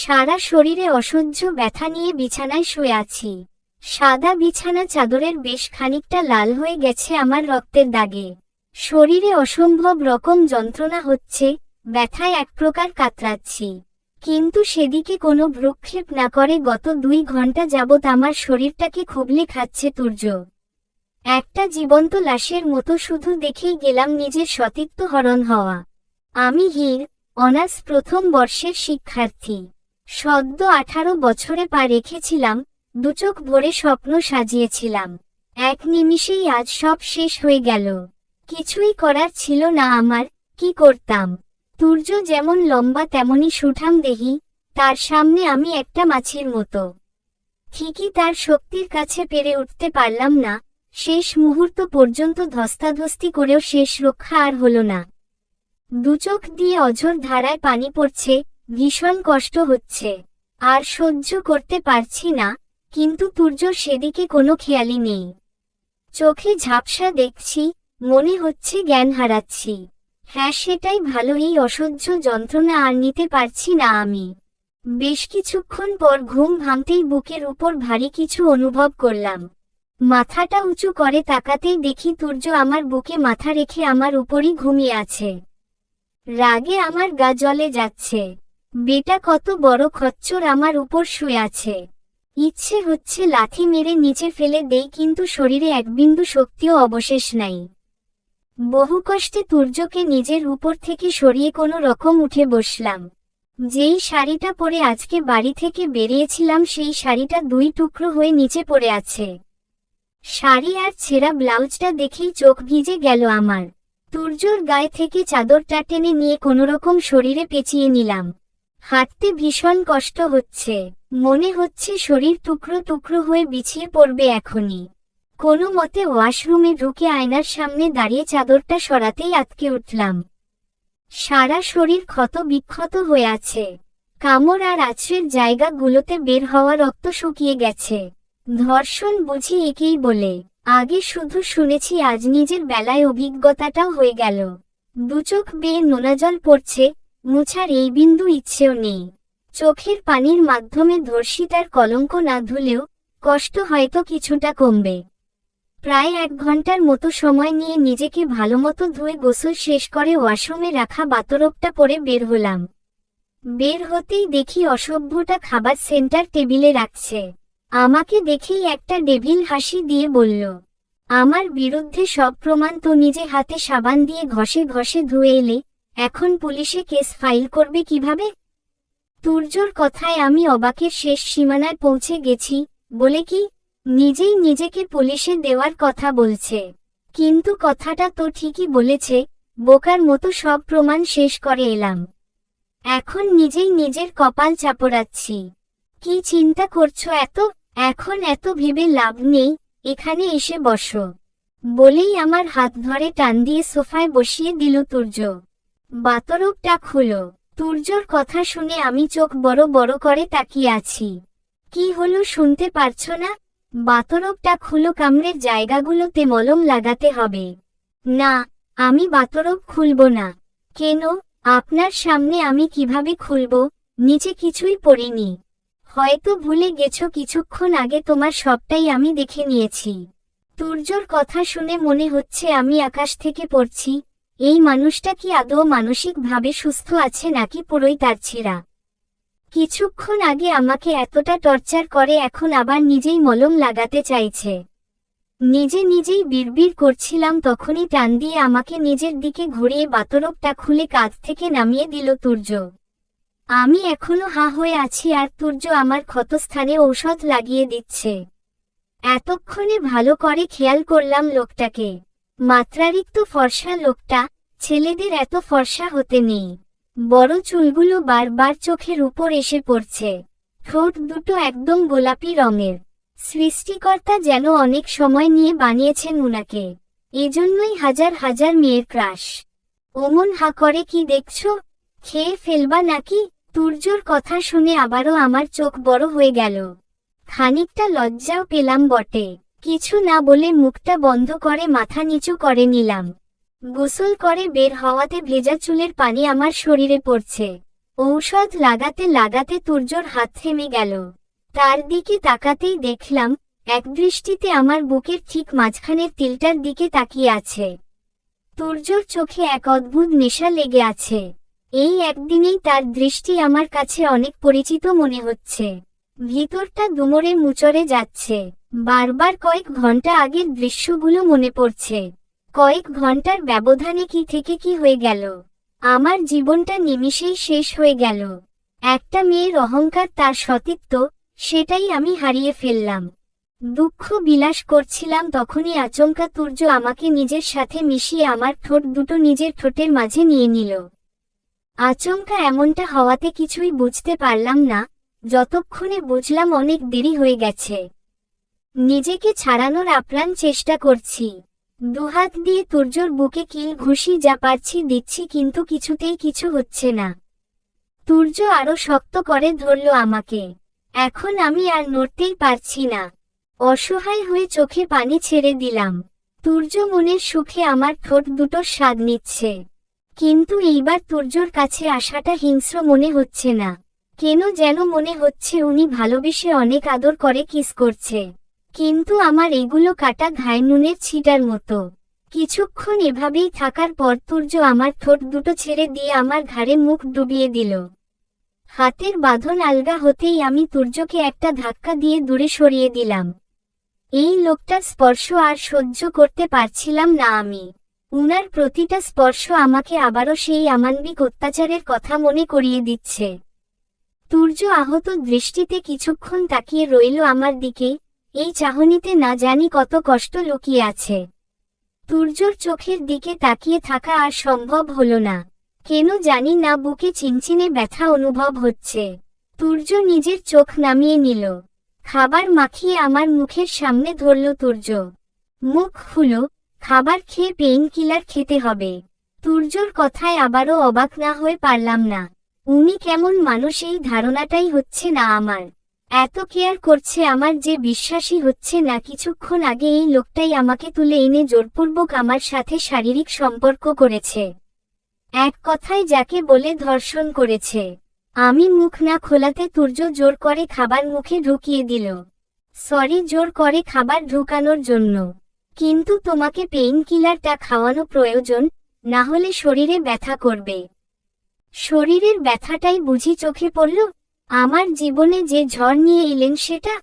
সারা শরীরে অসহ্য ব্যথা নিয়ে বিছানায় শুয়ে আছি। সাদা বিছানা চাদরের বেশ খানিকটা লাল হয়ে গেছে আমার রক্তের দাগে। শরীরে অসম্ভব রকম যন্ত্রণা হচ্ছে, ব্যথায় এক প্রকার কাতরাচ্ছি। কিন্তু সেদিকে কোনো ভ্রুক্ষেপ না করে গত 2 ঘন্টা যাবৎ আমার শরীরটাকে খুবলে খাচ্ছে তুর্য। একটা জীবন্ত লাশের মতো শুধু দেখেই গেলাম নিজের সতীত্ব হরণ হওয়া। আমি হীর, অনার্স প্রথম বর্ষের শিক্ষার্থী। সদ্য 18 বছরে পা রেখেছিলাম, দুচোখ ভরে স্বপ্ন সাজিয়েছিলাম। এক নিমিষেই আজ সব শেষ হয়ে গেল। কিছুই করার ছিল না আমার, কি করতাম? তুর্য যেমন লম্বা তেমনি সুঠাম দেহি, তার সামনে আমি একটা মাছির মতো। ঠিকই তার শক্তির কাছে পেরে উঠতে পারলাম না, শেষ মুহূর্ত পর্যন্ত ধস্তাধস্তি করেও শেষ রক্ষা আর হলো না। দুচোখ দিয়ে অঝোর ধারায় পানি পড়ছে, ভীষণ কষ্ট হচ্ছে। আর সহ্য করতে পারছি না, কিন্তু তুর্যর সেদিকে কোনো খেয়ালই নেই। চোখে ঝাপসা দেখছি, মনে হচ্ছে জ্ঞান হারাচ্ছি। হ্যাঁ, সেটাই ভালো, এই অসহ্য যন্ত্রণা আর নিতে পারছি না আমি। বেশ কিছুক্ষণ পর ঘুম ভাঙতেই বুকের উপর ভারী কিছু অনুভব করলাম। মাথাটা উঁচু করে তাকাতেই দেখি তুর্য আমার বুকে মাথা রেখে আমার উপরই ঘুমিয়ে আছে। রাগে আমার গা জ্বলে যাচ্ছে। বেটা কত বড় খচ্চর আমার উপর শুয়ে আছে। ইচ্ছে হচ্ছে লাথি মেরে নিচে ফেলে দেই, কিন্তু শরীরে এক বিন্দু শক্তিও অবশেষ নাই। বহু কষ্টে তুর্যকে নিজের উপর থেকে সরিয়ে কোনো রকম উঠে বসলাম। যেই শাড়িটা পরে আজকে বাড়ি থেকে বেরিয়েছিলাম সেই শাড়িটা 2 টুকরো হয়ে নিচে পড়ে আছে। শাড়ি আর ছেঁড়া ব্লাউজটা দেখেই চোখ ভিজে গেল আমার। তুর্যর গায়ে থেকে চাদরটা টেনে নিয়ে কোনোরকম শরীরে পেঁচিয়ে নিলাম। হাঁটতে ভীষণ কষ্ট হচ্ছে, মনে হচ্ছে শরীর টুকরো টুকরো হয়ে বিছিয়ে পড়বে এখনই। কোনো মতে ওয়াশরুমে ঢুকে আয়নার সামনে দাঁড়িয়ে চাদরটা সরাতেই আটকে উঠলাম। সারা শরীর ক্ষত বিক্ষত হয়ে আছে। কামড় আর আছড়ের জায়গাগুলোতে বের হওয়া রক্ত শুকিয়ে গেছে। ধর্ষণ বুঝি একেই বলে। আগে শুধু শুনেছি, আজ নিজের বেলায় অভিজ্ঞতাটাও হয়ে গেল। দুচোখ বেয়ে নোনা জল পড়ছে, মুছার এই বিন্দু ইচ্ছেও নেই। চোখের পানির মাধ্যমে ধর্ষিতার কলঙ্ক না ধুলেও কষ্ট হয়তো কিছুটা কমবে। প্রায় 1 ঘন্টার মতো সময় নিয়ে নিজেকে ভালোমতো ধুয়ে গোসল শেষ করে ওয়াশরুমে রাখা বাতরবটা পরে বের হলাম। বের হতেই দেখি অসভ্যটা খাবার সেন্টার টেবিলে রাখছে। আমাকে দেখেই একটা ডেভিল হাসি দিয়ে বলল, আমার বিরুদ্ধে সব প্রমাণ তো নিজে হাতে সাবান দিয়ে ঘষে ঘষে ধুয়ে এলে, এখন পুলিশে কেস ফাইল করবে কিভাবে? তুর্যর কথায় আমি অবাকের শেষ সীমানায় পৌঁছে গেছি। বলে কি, নিজেই নিজেকে পুলিশে দেওয়ার কথা বলছে। কিন্তু কথাটা তো ঠিকই বলেছে, বোকার মতো সব প্রমাণ শেষ করে এলাম। এখন নিজেই নিজের কপাল চাপড়াচ্ছি। কি চিন্তা করছো এত? এখন এত ভেবে লাভ নেই, এখানে এসে বসো। বলেই আমার হাত ধরে টান দিয়ে সোফায় বসিয়ে দিল তুর্য। বাতরবটা খুলো। তুর্যর কথা শুনে আমি চোখ বড় বড় করে তাকিয়ে আছি। কি হলো শুনতে পারছো না? বাতরবটা খুলো, কামড়ের জায়গাগুলোতে মলম লাগাতে হবে। না, আমি বাতরব খুলব না। কেন? আপনার সামনে আমি কিভাবে খুলব? নিচে কিছুই পড়িনি। হয়তো ভুলে গেছো, কিছুক্ষণ আগে তোমার সবটাই আমি দেখে নিয়েছি। তুর্যর কথা শুনে মনে হচ্ছে আমি আকাশ থেকে পড়ছি। এই মানুষটা কি আদৌ মানসিকভাবে সুস্থ আছে নাকি পুরোই তারছিরা? কিছুক্ষণ আগে আমাকে এতটা টর্চার করে, এখন আবার নিজেই মলম লাগাতে চাইছে। নিজে নিজেই বিড়বিড় করছিলাম, তখনই টান দিয়ে আমাকে নিজের দিকে ঘুরিয়ে বাতরবটা খুলে কাঁধ থেকে নামিয়ে দিল তুর্য। আমি এখনো হা হয়ে আছি আর তুর্য আমার ক্ষতস্থানে ঔষধ লাগিয়ে দিচ্ছে। এতক্ষণে ভালো করে খেয়াল করলাম লোকটাকে। মাত্রারিক্ত ফর্সা লোকটা, ছেলেদের এত ফর্সা হতে নেই। বড় চুলগুলো বারবার চোখের উপর এসে পড়ছে। ঠোঁট দুটো একদম গোলাপি রঙের। সৃষ্টিকর্তা যেন অনেক সময় নিয়ে বানিয়েছেন উনাকে। এজন্যই হাজার হাজার মেয়ের ক্রাশ। ওমন হা করে কি দেখছো? খেয়ে ফেলবা নাকি? তুর্যর কথা শুনে আবারও আমার চোখ বড় হয়ে গেল। খানিকটা লজ্জাও পেলাম বটে। কিছু না বলে মুখটা বন্ধ করে মাথা নিচু করে নিলাম। গোসল করে বের হওয়াতে ভেজা চুলের পানি আমার শরীরে পড়ছে। ঔষধ লাগাতে লাগাতে তুর্যর হাত থেমে গেল। তার দিকে তাকাতেই দেখলাম একদৃষ্টিতে আমার বুকের ঠিক মাঝখানের তিলটার দিকে তাকিয়ে আছে। তুর্যর চোখে এক অদ্ভুত নেশা লেগে আছে। এই একদিনেই তার দৃষ্টি আমার কাছে অনেক পরিচিত মনে হচ্ছে। ভিতরটা দুমড়ে মুচড়ে যাচ্ছে। বারবার কয়েক ঘন্টা আগের দৃশ্যগুলো মনে পড়ছে। কয়েক ঘন্টার ব্যবধানে কি থেকে কি হয়ে গেল। আমার জীবনটা নিমিষেই শেষ হয়ে গেল। একটা মেয়ের অহংকার, তার সতীত্ব, সেটাই আমি হারিয়ে ফেললাম। দুঃখ বিলাস করছিলাম, তখনই আচমকা তুর্য আমাকে নিজের সাথে মিশিয়ে আমার ঠোঁট দুটো নিজের ঠোঁটের মাঝে নিয়ে নিল। আচমকা এমনটা হওয়াতে কিছুই বুঝতে পারলাম না। যতক্ষণে বুঝলাম অনেক দেরি হয়ে গেছে। নিজেকে ছাড়ানোর আপ্রাণ চেষ্টা করছি। দুহাত দিয়ে তুর্যর বুকে কিল ঘুষি যা পারছি দিচ্ছি, কিন্তু কিছুতেই কিছু হচ্ছে না। তুর্য আরো শক্ত করে ধরল আমাকে। এখন আমি আর নড়তেই পারছি না। অসহায় হয়ে চোখে পানি ছেড়ে দিলাম। তুর্য মনের সুখে আমার ঠোঁট দুটোর স্বাদ নিচ্ছে। কিন্তু এইবার তুর্যর কাছে আসাটা হিংস্র মনে হচ্ছে না। কেন যেন মনে হচ্ছে উনি ভালোবেসে অনেক আদর করে কিস করছে। কিন্তু আমার এগুলো কাটা ঘায়ে নুনের ছিটার মতো। কিছুক্ষণ এভাবেই থাকার পর তুর্য আমার ঠোঁট দুটো ছেড়ে দিয়ে আমার ঘাড়ে মুখ ডুবিয়ে দিল। হাতের বাঁধন আলগা হতেই আমি তুর্যকে একটা ধাক্কা দিয়ে দূরে সরিয়ে দিলাম। এই লোকটার স্পর্শ আর সহ্য করতে পারছিলাম না আমি। উনার প্রতিটা স্পর্শ আমাকে আবারও সেই অমানবিক অত্যাচারের কথা মনে করিয়ে দিচ্ছে। তুর্য আহত দৃষ্টিতে কিছুক্ষণ তাকিয়ে রইল আমার দিকে। এই চাহনিতে না জানি কত কষ্ট লুকিয়ে আছে। তুর্যর চোখের দিকে তাকিয়ে থাকা আর সম্ভব হলো না। কেন জানি না বুকে চিনচিনে ব্যথা অনুভব হচ্ছে। তুর্য নিজের চোখ নামিয়ে নিল। খাবার মাখিয়ে আমার মুখের সামনে ধরল তুর্য। মুখ খুলো, খাবার খেয়ে পেইন কিলার খেতে হবে। তুর্যর কথায় আবারও অবাক না হয়ে পারলাম না। উনি কেমন মানুষ এই ধারণাটাই হচ্ছে না আমার। এত কেয়ার করছে আমার যে বিশ্বাসই হচ্ছে না কিছুক্ষণ আগে এই লোকটাই আমাকে তুলে এনে জোরপূর্বক আমার সাথে শারীরিক সম্পর্ক করেছে। এক কথায় যাকে বলে ধর্ষণ করেছে। আমি মুখ না খোলাতে তুর্য জোর করে খাবার মুখে ঢুকিয়ে দিল। সরি, জোর করে খাবার ঢুকানোর জন্য। কিন্তু তোমাকে পেইন কিলারটা খাওয়ানো প্রয়োজন, না হলে শরীরে ব্যথা করবে। শরীরের ব্যথাটাই বুঝি চোখে পড়ল? আমার জীবনে যে ঝড় নিয়ে এলেন সেটা?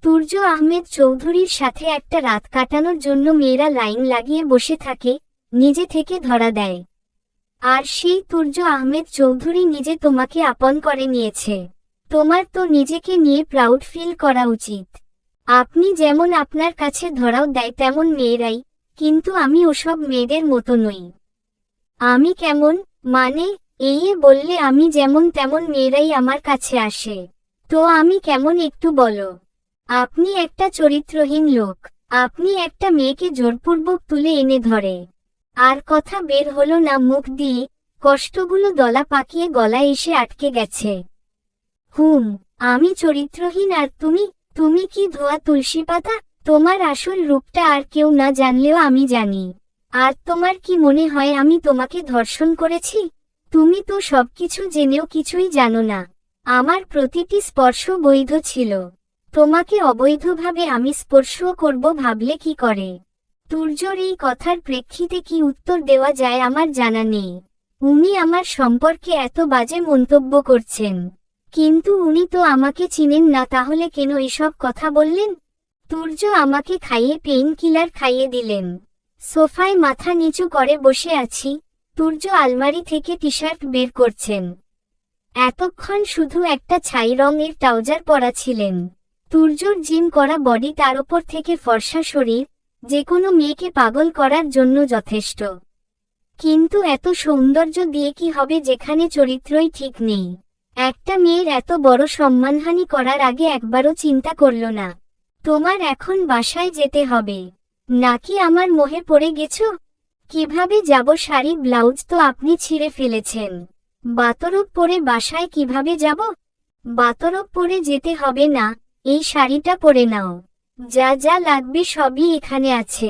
তুর্য আহমেদ চৌধুরীর সাথে একটা রাত কাটানোর জন্য মেয়েরা লাইন লাগিয়ে বসে থাকে, নিজে থেকে ধরা দেয়। আর সেই তুর্য আহমেদ চৌধুরী নিজে তোমাকে আপন করে নিয়েছে। তোমার তো নিজেকে নিয়ে প্রাউড ফিল করা উচিত। আপনি যেমন আপনার কাছে ধরাও দেয় তেমন মেয়েরাই, কিন্তু আমি ওসব মেয়েদের মতো নই। আমি কেমন, মানে এই বললে আমি যেমন তেমন মেয়েরাই আমার কাছে আসে। তো আমি কেমন একটু বলো। আপনি একটা চরিত্রহীন লোক। আপনি একটা মেয়েকে জোরপূর্বক তুলে এনে ধরে। আর কথা বের হলো না মুখ দিয়ে, কষ্টগুলো দলা পাকিয়ে গলায় এসে আটকে গেছে। আমি চরিত্রহীন আর তুমি কি ধোয়া তুলসী পাতা? তোমার আসল রূপটা আর কেউ না জানলেও আমি জানি। আর তোমার কি মনে হয় আমি তোমাকে ধর্ষণ করেছি? তুমি তো সবকিছু জেনেও কিছুই জানো না। আমার প্রতিটি স্পর্শ বৈধ ছিল। তোমাকে অবৈধভাবে আমি স্পর্শও করব ভাবলে কি করে? তুর্যর এই কথার প্রেক্ষিতে কি উত্তর দেওয়া যায় আমার জানা নেই। উনি আমার সম্পর্কে এত বাজে মন্তব্য করছেন, কিন্তু উনি তো আমাকে চিনেন না, তাহলে কেন এসব কথা বললেন? তুর্য আমাকে খাইয়ে পেইন কিলার খাইয়ে দিলেন। সোফায় মাথা নিচু করে বসে আছি। তুর্য আলমারি থেকে টি শার্ট বের করছেন। এতক্ষণ শুধু একটা ছাই রঙের ট্রাউজার পরা ছিলেন। তুর্যর জিম করা বডি, তার ওপর থেকে ফর্সা শরীর, যে কোনো মেয়েকে পাগল করার জন্য যথেষ্ট। কিন্তু এত সৌন্দর্য দিয়ে কি হবে যেখানে চরিত্রই ঠিক নেই? একটা মেয়ের এত বড় সম্মানহানি করার আগে একবারও চিন্তা করল না। তোমার এখন বাসায় যেতে হবে, নাকি আমার মোহে পড়ে গেছো? কিভাবে যাব? শাড়ি ব্লাউজ তো আপনি ছিঁড়ে ফেলেছেন। বাতরব পরে বাসায় কিভাবে যাব? বাতরব পরে যেতে হবে না, এই শাড়িটা পরে নাও। যা যা লাগবে সবই এখানে আছে।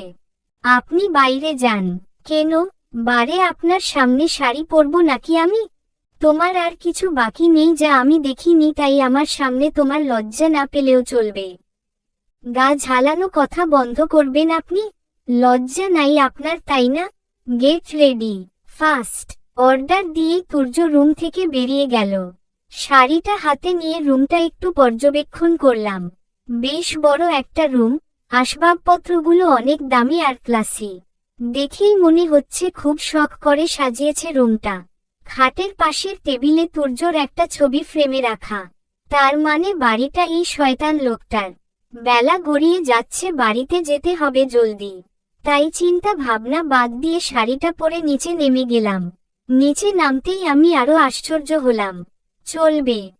আপনি বাইরে যান। কেন? বারে আপনার সামনে শাড়ি পরব নাকি আমি? তোমার আর কিছু বাকি নেই যা আমি দেখিনি, তাই আমার সামনে তোমার লজ্জা না পেলেও চলবে। গা ঝালানো কথা বন্ধ করবেন আপনি। লজ্জা নাই আপনার, তাই না? গেট রেডি ফাস্ট অর্ডার দিয়ে তুর্য রুম থেকে বেরিয়ে গেল। শাড়িটা হাতে নিয়ে রুমটা একটু পর্যবেক্ষণ করলাম। বেশ বড় একটা রুম, আসবাবপত্রগুলো অনেক দামি আর ক্লাসি। দেখেই মনে হচ্ছে খুব শখ করে সাজিয়েছে রুমটা। খাটের পাশের টেবিলে তুর্যর একটা ছবি ফ্রেমে রাখা। তার মানে বাড়িটা এই শয়তান লোকটার। বেলা গড়িয়ে যাচ্ছে, বাড়িতে যেতে হবে জলদি। তাই চিন্তা ভাবনা বাদ দিয়ে শাড়িটা পরে নিচে নেমে গেলাম। নিচে নামতেই আমি আরো আশ্চর্য হলাম। চলবে।